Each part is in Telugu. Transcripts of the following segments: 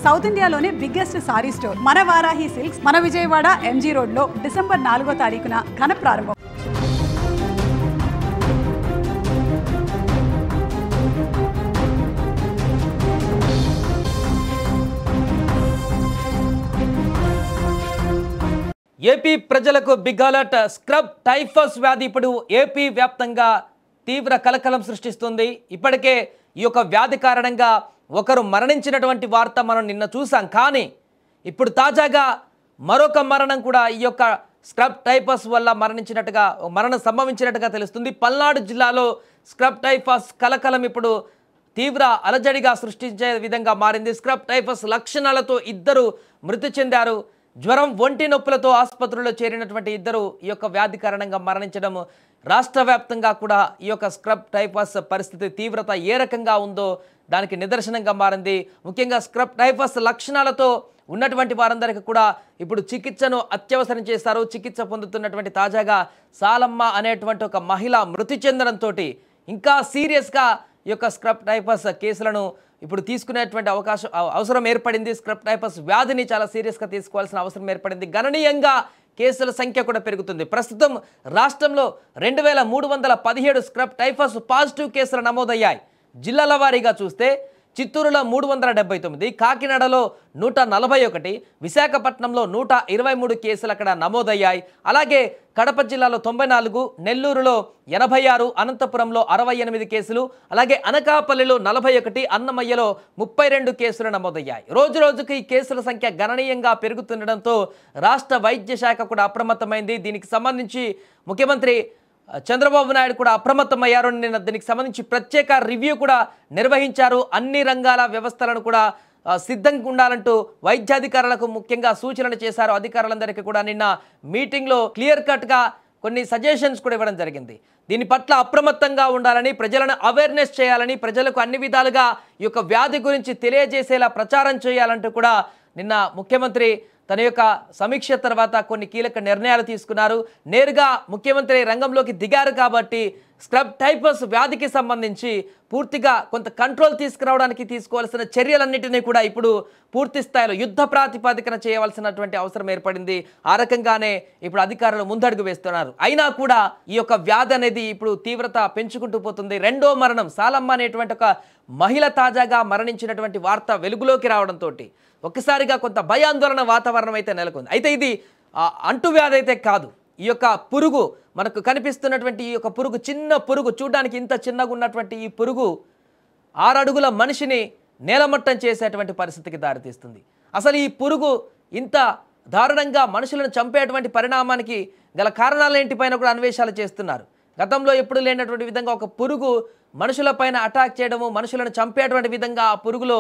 సౌత్ ఇండియాలోనే బిగ్గెస్ట్ సారీ స్టోర్ మన వారాహి సిల్క్స్ మన విజయవాడ ఎంజీ రోడ్ లో డిసెంబర్ 4వ తారీఖున ఘన ప్రారంభం. ఏపీ ప్రజలకు బిగ్ అలర్ట్. స్క్రబ్ టైఫస్ వ్యాధి ఇప్పుడు ఏపీ వ్యాప్తంగా తీవ్ర కలకలం సృష్టిస్తుంది. ఇప్పటికే ఈ యొక్క వ్యాధి కారణంగా ఒకరు మరణించినటువంటి వార్త మనం నిన్న చూసాం. కానీ ఇప్పుడు తాజాగా మరొక మరణం కూడా ఈ యొక్క స్క్రబ్ టైఫస్ వల్ల మరణం సంభవించినట్టుగా తెలుస్తుంది. పల్నాడు జిల్లాలో స్క్రబ్ టైఫస్ కలకలం ఇప్పుడు తీవ్ర అలజడిగా సృష్టించే విధంగా మారింది. స్క్రబ్ టైఫస్ లక్షణాలతో ఇద్దరు మృతి చెందారు. జ్వరం, ఒంటి నొప్పులతో ఆసుపత్రిలో చేరినటువంటి ఇద్దరు ఈ యొక్క వ్యాధి కారణంగా మరణించడం రాష్ట్ర వ్యాప్తంగా కూడా ఈ యొక్క స్క్రబ్ టైఫస్ పరిస్థితి తీవ్రత ఏ రకంగా ఉందో దానికి నిదర్శనంగా మారింది. ముఖ్యంగా స్క్రబ్ టైఫస్ లక్షణాలతో ఉన్నటువంటి వారందరికీ కూడా ఇప్పుడు చికిత్సను అత్యవసరం చేశారు. చికిత్స పొందుతున్నటువంటి తాజాగా సాలమ్మ అనేటువంటి ఒక మహిళ మృతి చెందడంతో ఇంకా సీరియస్గా ఈ యొక్క స్క్రబ్ టైఫస్ కేసులను ఇప్పుడు తీసుకునేటువంటి అవసరం ఏర్పడింది. స్క్రబ్ టైఫస్ వ్యాధిని చాలా సీరియస్గా తీసుకోవాల్సిన అవసరం ఏర్పడింది. గణనీయంగా కేసుల సంఖ్య కూడా పెరుగుతుంది. ప్రస్తుతం రాష్ట్రంలో 2317 స్క్రబ్ టైఫస్ పాజిటివ్ కేసులు నమోదయ్యాయి. జిల్లాల వారీగా చూస్తే చిత్తూరులో 379, కాకినాడలో 141, విశాఖపట్నంలో 123 కేసులు అక్కడ నమోదయ్యాయి. అలాగే కడప జిల్లాలో 94, నెల్లూరులో 86, అనంతపురంలో 68 కేసులు, అలాగే అనకాపల్లిలో 41, అన్నమయ్యలో 32 కేసులు నమోదయ్యాయి. రోజు రోజుకు ఈ కేసుల సంఖ్య గణనీయంగా పెరుగుతుండడంతో రాష్ట్ర వైద్య శాఖ కూడా అప్రమత్తమైంది. దీనికి సంబంధించి ముఖ్యమంత్రి చంద్రబాబు నాయుడు కూడా అప్రమత్తమయ్యారు. నిన్న దీనికి సంబంధించి ప్రత్యేక రివ్యూ కూడా నిర్వహించారు. అన్ని రంగాల వ్యవస్థలను కూడా సిద్ధంగా ఉండాలంటూ వైద్యాధికారులకు ముఖ్యంగా సూచనలు చేశారు. అధికారులందరికీ కూడా నిన్న మీటింగ్లో క్లియర్ కట్గా కొన్ని సజెషన్స్ కూడా ఇవ్వడం జరిగింది. దీని పట్ల అప్రమత్తంగా ఉండాలని, ప్రజలను అవేర్నెస్ చేయాలని, ప్రజలకు అన్ని విధాలుగా ఈ యొక్క వ్యాధి గురించి తెలియజేసేలా ప్రచారం చేయాలంటూ కూడా నిన్న ముఖ్యమంత్రి తన యొక్క సమీక్ష తర్వాత కొన్ని కీలక నిర్ణయాలు తీసుకున్నారు. నేరుగా ముఖ్యమంత్రి రంగంలోకి దిగారు కాబట్టి స్క్రబ్ టైఫస్ వ్యాధికి సంబంధించి పూర్తిగా కొంత కంట్రోల్ తీసుకురావడానికి తీసుకోవాల్సిన చర్యలన్నింటినీ కూడా ఇప్పుడు పూర్తి స్థాయిలో యుద్ధ ప్రాతిపదికన చేయవలసినటువంటి అవసరం ఏర్పడింది. ఆ రకంగానే ఇప్పుడు అధికారులు ముందడుగు వేస్తున్నారు. అయినా కూడా ఈ యొక్క వ్యాధి అనేది ఇప్పుడు తీవ్రత పెంచుకుంటూ పోతుంది. రెండో మరణం సాలమ్మ అనేటువంటి ఒక మహిళ తాజాగా మరణించినటువంటి వార్త వెలుగులోకి రావడంతో ఒక్కసారిగా కొంత భయాందోళన వాతావరణం అయితే నెలకొంది. అయితే ఇది అంటువ్యాధి అయితే కాదు. ఈ యొక్క పురుగు మనకు కనిపిస్తున్నటువంటి ఈ యొక్క పురుగు, చిన్న పురుగు, చూడడానికి ఇంత చిన్నగా ఉన్నటువంటి ఈ పురుగు 6 అడుగుల మనిషిని నేలమట్టం చేసేటువంటి పరిస్థితికి దారితీస్తుంది. అసలు ఈ పురుగు ఇంత దారుణంగా మనుషులను చంపేటువంటి పరిణామానికి గల కారణాలేంటిపైన కూడా అన్వేషణలు చేస్తున్నారు. గతంలో ఎప్పుడు లేనటువంటి విధంగా ఒక పురుగు మనుషులపైన అటాక్ చేయడము, మనుషులను చంపేటువంటి విధంగా ఆ పురుగులో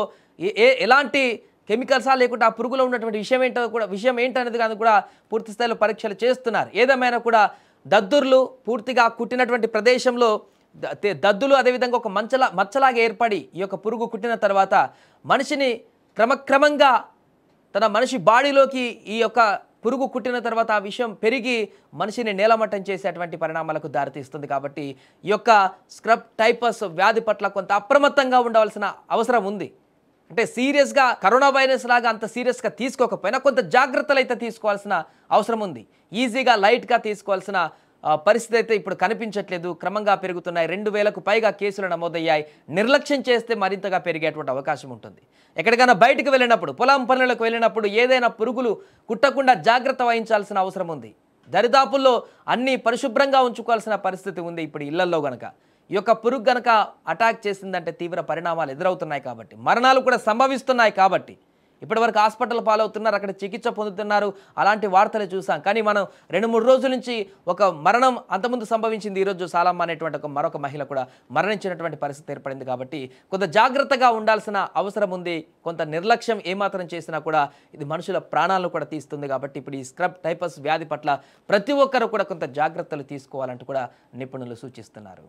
ఎలాంటి కెమికల్సా లేకుండా ఆ పురుగులో ఉన్నటువంటి విషయం ఏంటనేది కానీ కూడా పూర్తి స్థాయిలో పరీక్షలు చేస్తున్నారు. ఏదేమైనా కూడా దద్దుర్లు పూర్తిగా కుట్టినటువంటి ప్రదేశంలో దద్దులు అదేవిధంగా ఒక మచ్చలాగా ఏర్పడి ఈ యొక్క పురుగు కుట్టిన తర్వాత మనిషిని క్రమక్రమంగా తన మనిషి బాడీలోకి ఈ యొక్క పురుగు కుట్టిన తర్వాత ఆ విషయం పెరిగి మనిషిని నేలమట్టం చేసేటువంటి పరిణామాలకు దారితీస్తుంది. కాబట్టి ఈ యొక్క స్క్రబ్ టైఫస్ వ్యాధి పట్ల కొంత అప్రమత్తంగా ఉండవలసిన అవసరం ఉంది. అంటే సీరియస్గా కరోనా వైరస్ లాగా అంత సీరియస్గా తీసుకోకపోయినా కొంత జాగ్రత్తలు అయితే తీసుకోవాల్సిన అవసరం ఉంది. ఈజీగా లైట్గా తీసుకోవాల్సిన పరిస్థితి అయితే ఇప్పుడు కనిపించట్లేదు. క్రమంగా పెరుగుతున్నాయి. 2000కు పైగా కేసులు నమోదయ్యాయి. నిర్లక్ష్యం చేస్తే మరింతగా పెరిగేటువంటి అవకాశం ఉంటుంది. ఎక్కడికైనా బయటకు వెళ్ళినప్పుడు, పొలం పనులకు వెళ్ళినప్పుడు ఏదైనా పురుగులు కుట్టకుండా జాగ్రత్త వహించాల్సిన అవసరం ఉంది. దరిదాపుల్లో అన్నీ పరిశుభ్రంగా ఉంచుకోవాల్సిన పరిస్థితి ఉంది. ఇప్పుడు ఇళ్లల్లో గనక ఈ యొక్క పురుగు గనక అటాక్ చేసిందంటే తీవ్ర పరిణామాలు ఎదురవుతున్నాయి కాబట్టి, మరణాలు కూడా సంభవిస్తున్నాయి కాబట్టి ఇప్పటివరకు హాస్పిటల్ పాలవుతున్నారు, అక్కడ చికిత్స పొందుతున్నారు. అలాంటి వార్తలు చూసాం. కానీ మనం 2-3 రోజుల నుంచి ఒక మరణం అంతకుముందు సంభవించింది. ఈరోజు సాలమ్మ అనేటువంటి మరొక మహిళ కూడా మరణించినటువంటి పరిస్థితి ఏర్పడింది. కాబట్టి కొంత జాగ్రత్తగా ఉండాల్సిన అవసరం ఉంది. కొంత నిర్లక్ష్యం ఏమాత్రం చేసినా కూడా ఇది మనుషుల ప్రాణాలను కూడా తీస్తుంది. కాబట్టి ఇప్పుడు ఈ స్క్రబ్ టైఫస్ వ్యాధి పట్ల ప్రతి ఒక్కరు కూడా కొంత జాగ్రత్తలు తీసుకోవాలంటూ కూడా నిపుణులు సూచిస్తున్నారు.